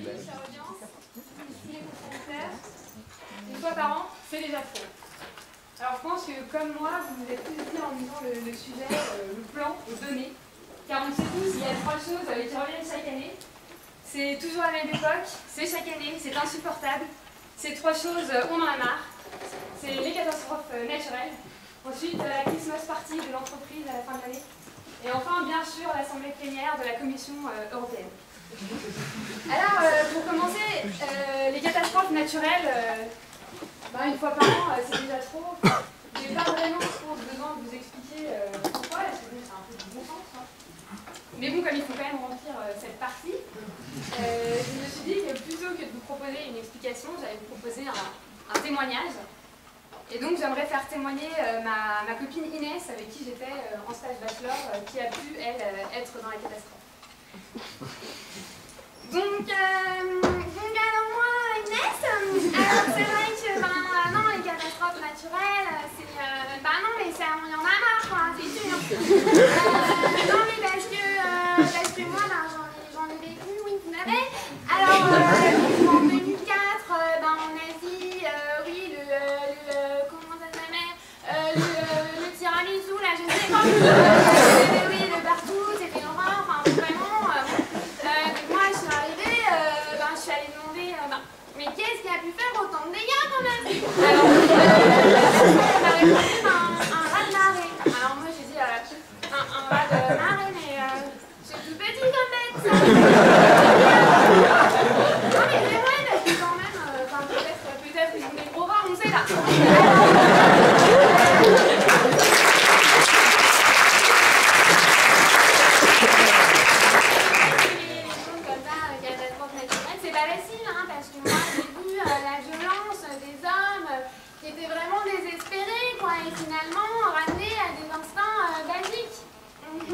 bienvenue, chère audience, ici les contributeurs. Une fois par an, c'est déjà trop. Alors je pense que comme moi, vous vous êtes tous dit en lisant le sujet, le plan aux données, car on le sait tous, il y a trois choses qui reviennent chaque année. C'est toujours à la même époque, c'est chaque année, c'est insupportable. Ces trois choses, on en a marre. C'est les catastrophes naturelles, ensuite la Christmas party de l'entreprise à la fin de l'année, et enfin, bien sûr, l'assemblée plénière de la Commission européenne. Alors, pour commencer, les catastrophes naturelles, une fois par an, c'est déjà trop. Je n'ai pas vraiment, je pense, besoin de vous expliquer pourquoi, parce que c'est un peu du bon sens. Hein. Mais bon, comme il faut quand même remplir cette partie, je me suis dit que plutôt que de vous proposer une explication, j'allais vous proposer un témoignage. Et donc j'aimerais faire témoigner ma copine Inès, avec qui j'étais en stage bachelor, qui a pu, elle, être dans la catastrophe. Donc alors moi, Inès, alors c'est vrai que, non, les catastrophes naturelles, c'est, non, mais ça, il y en a marre, quoi, c'est sûr. Non, mais parce que moi, j'en ai vécu, oui, vous l'avez. Alors, en 2004, en Asie, oui, comment ça s'appelle, le tiramisu, là, je sais pas. Oui, le partout, c'était l'horreur, enfin, vraiment. Moi, je suis arrivée, je suis allée demander, mais qu'est-ce qui a pu faire autant de dégâts, quand même? Alors, elle m'a répondu, un raz de marée. Alors, moi, j'ai dit, un raz de marée, mais c'est tout petit comme bête, ça. Non, mais c'est vrai, parce que quand même, peut-être ils ont des gros bras, on sait là. C'est pas facile, hein, parce que moi j'ai vu la violence des hommes qui étaient vraiment désespérés, quoi, et finalement ramenés à des instincts basiques. Il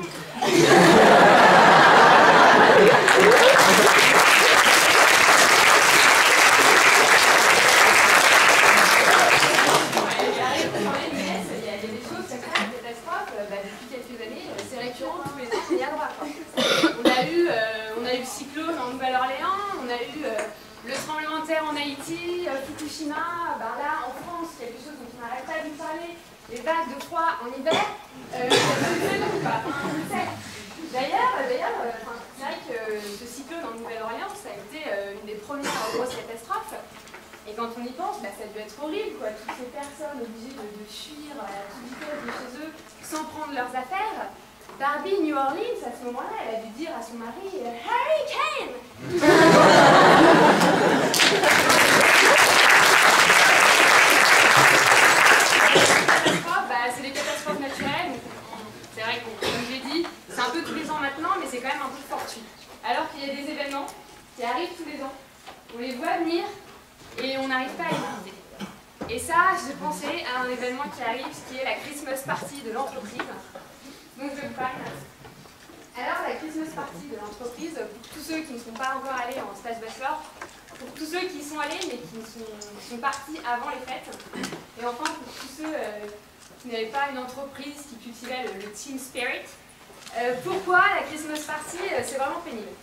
arrive quand même, il y a des choses comme ça, des catastrophes, depuis quelques années, c'est récurrent, tous les ans, on y a droit, quoi. On a eu le cyclone en Nouvelle-Orléans, on a eu le tremblement de terre en Haïti, Fukushima, là en France, quelque chose dont on n'arrête pas de parler, les vagues de froid en hiver, on le sait. D'ailleurs, c'est vrai que ce cyclone en Nouvelle-Orléans, ça a été une des premières grosses catastrophes. Et quand on y pense, ça a dû être horrible, quoi. Toutes ces personnes obligées de fuir à toute vitesse de chez eux sans prendre leurs affaires. Barbie, New Orleans, à ce moment-là, elle a dû dire à son mari « Hurricane !» C'est des catastrophes naturelles. C'est vrai que, comme je l'ai dit, c'est un peu tous les ans maintenant, mais c'est quand même un peu fortuit. Alors qu'il y a des événements qui arrivent tous les ans, on les voit venir et on n'arrive pas à les éviter. Et ça, j'ai pensé à un événement qui arrive, qui est la Christmas party de l'entreprise. Donc je vous parle. Alors la Christmas party de l'entreprise, pour tous ceux qui ne sont pas encore allés en stage bachelor, pour tous ceux qui y sont allés mais qui sont partis avant les fêtes, et enfin pour tous ceux qui n'avaient pas une entreprise qui cultivait le team spirit, pourquoi la Christmas party c'est vraiment pénible?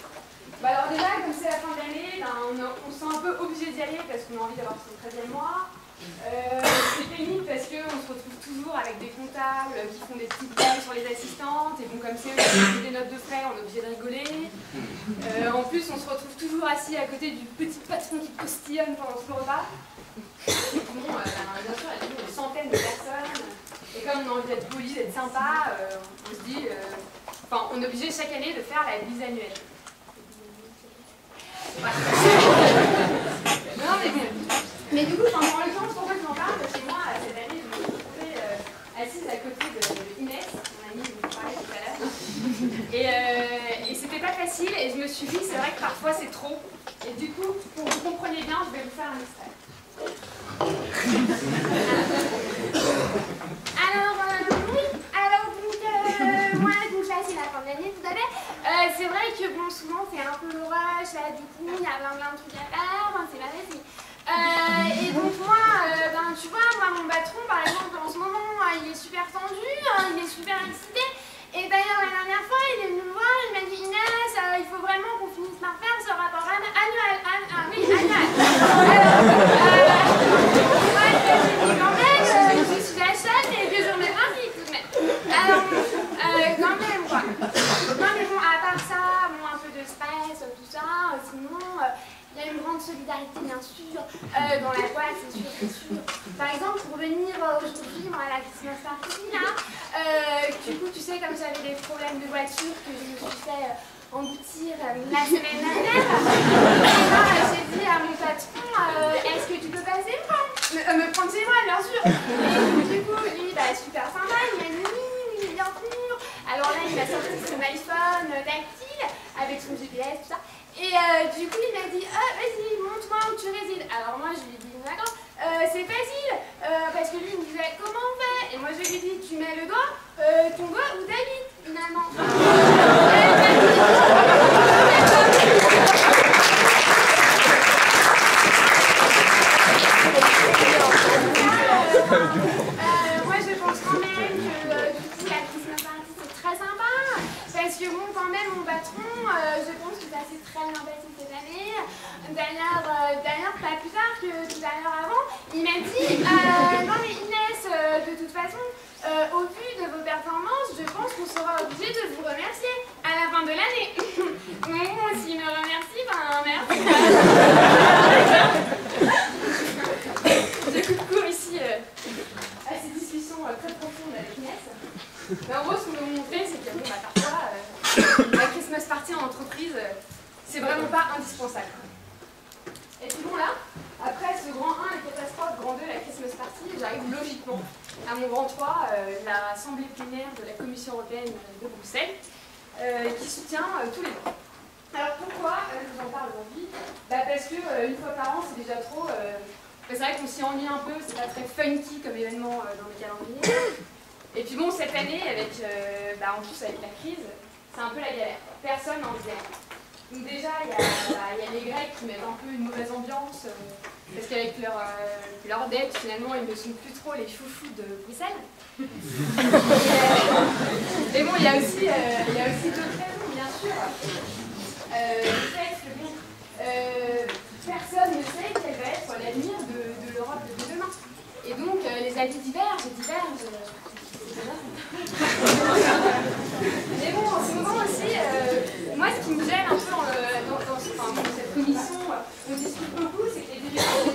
Alors déjà, comme c'est la fin de l'année, on se sent un peu obligé d'y aller parce qu'on a envie d'avoir son 13e mois. C'est pénible parce qu'on se retrouve toujours avec des comptables qui font des petites blagues sur les assistantes, et bon, comme c'est eux qui font des notes de frais, on est obligé de rigoler. En plus, on se retrouve toujours assis à côté du petit patron qui postillonne pendant ce repas. Bon, bien sûr, il y a toujours des centaines de personnes, et comme on a envie d'être poli, d'être sympa, on se dit, on est obligé chaque année de faire la bise annuelle. Ouais. Non, mais du coup, en l'occurrence, pourquoi je m'en parle? Parce que moi, cette année, je me suis retrouvée assise à côté de Inès, mon amie dont je parlais tout à l'heure. Et c'était pas facile, et je me suis dit, c'est vrai que parfois c'est trop. Et du coup, pour que vous compreniez bien, je vais vous faire un extrait. Moi, donc là, c'est la fin de l'année, tout à fait. C'est vrai que, bon, souvent, c'est un peu le rush, là, du coup, il y a plein de trucs à faire, c'est pas facile. Et donc moi, tu vois, mon patron, par exemple, en ce moment, il est super tendu, il est super excité. Et d'ailleurs, la dernière fois, il est venu me voir, il m'a dit « Inès, il faut vraiment qu'on finisse par faire ce rapport annuel. sinon il y a une grande solidarité bien sûr dans la boîte, c'est sûr, c'est sûr. Par exemple, pour venir aujourd'hui à la Christmas Party là, du coup tu sais comme j'avais des problèmes de voiture que je me suis fait emboutir la semaine dernière, j'ai dit à mon patron, est-ce que tu peux passer me prendre chez moi bien sûr. Et du coup lui super sympa, il m'a dit oui, bien sûr. Alors là il m'a sorti son iPhone tactile avec son GPS tout ça. Et du coup, il m'a dit vas-y, montre-moi où tu résides. Alors moi, je lui ai dit d'accord, c'est facile, parce que lui, il me disait comment on fait. Et moi, je lui ai dit tu mets le doigt, ton doigt où t'habites, finalement. Moi, je pense quand même que du coup, la Christmas Party, c'est très sympa. Parce que bon, quand même, mon patron, je pense que ça s'est très bien passé cette année. D'ailleurs, pas plus tard que tout à l'heure avant, il m'a dit non mais Inès, de toute façon, au vu de vos performances, je pense qu'on sera obligé de vous remercier à la fin de l'année. Bon, s'il me remercie, ben merci. Je coupe court ici à ces discussions très profondes avec Inès. Mais en gros, ce qu'on veut vous montrer, c'est que bon, parfois, la Christmas Party en entreprise, c'est vraiment pas indispensable. Et puis bon là, après ce grand 1, les catastrophes, grand 2, la Christmas Party, j'arrive logiquement à mon grand 3, l'Assemblée plénière de la Commission européenne de Bruxelles, qui soutient tous les droits. Alors pourquoi je vous en parle aujourd'hui? Parce que une fois par an, c'est déjà trop. C'est vrai qu'on s'y ennuie un peu, c'est pas très funky comme événement dans le calendrier. Et puis bon, cette année, avec, en plus avec la crise, c'est un peu la galère. Personne n'en faisait. Donc déjà, il y a les Grecs qui mettent un peu une mauvaise ambiance, parce qu'avec leur dette, finalement, ils ne sont plus trop les chouchous de Bruxelles. Mais bon, il y a aussi d'autres raisons, bien sûr. Le fait que bon, personne ne sait quel va être l'avenir de l'Europe de demain. Et donc, les avis divergent. Mais bon, en ce moment aussi, moi ce qui me gêne un peu dans cette commission, on discute beaucoup, c'est que les députés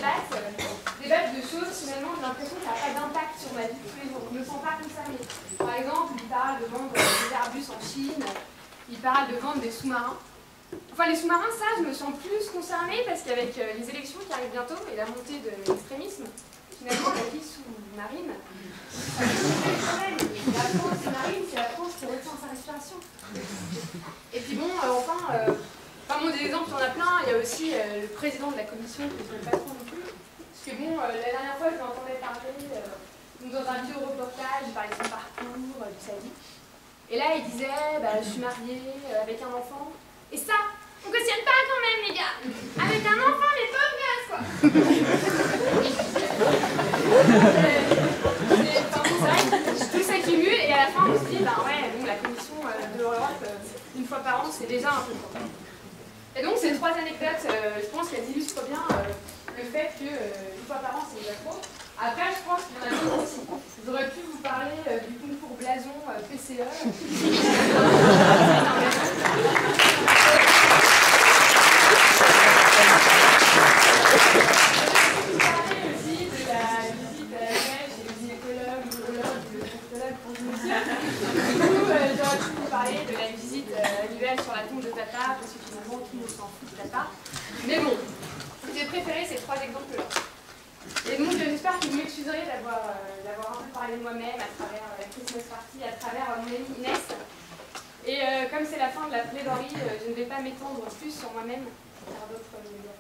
débattent de choses, finalement, j'ai l'impression que ça n'a pas d'impact sur ma vie de tous les jours. Je ne me sens pas concernée. Par exemple, ils parlent de vendre des Airbus en Chine, ils parlent de vendre des sous-marins. Enfin, les sous-marins, ça, je me sens plus concernée parce qu'avec les élections qui arrivent bientôt et la montée de l'extrémisme, finalement, la vie sous-marine, la France sous-marine, c'est la France qui retient sa respiration. Et puis bon, enfin, des exemples, il y en a plein. Il y a aussi le président de la commission, que je ne connais pas trop non plus. Parce que bon, la dernière fois, je l'entendais parler dans un vidéo-reportage, il parlait de son parcours, de sa vie. Et là, il disait, je suis mariée avec un enfant. Et ça, on ne cautionne pas quand même, les gars. Avec un enfant, les pauvres gosses, quoi. Tout s'accumule et à la fin, on se dit, la commission de l'Europe, une fois par an, c'est déjà un peu trop. Et donc, ces trois anecdotes, je pense qu'elles illustrent bien le fait que une fois par an, c'est déjà trop. Après, je pense qu'il y en a d'autres aussi. J'aurais pu vous parler du concours blason PCE. Parler de la visite annuelle sur la tombe de Tata, parce que finalement tout le monde s'en fout de Tata. Mais bon, j'ai préféré ces trois exemples-là. Et donc j'espère que vous m'excuserez d'avoir un peu parlé de moi-même à travers la Christmas Party, à travers mon amie Inès. Et comme c'est la fin de la plaidoirie, je ne vais pas m'étendre plus sur moi-même, car d'autres le diront.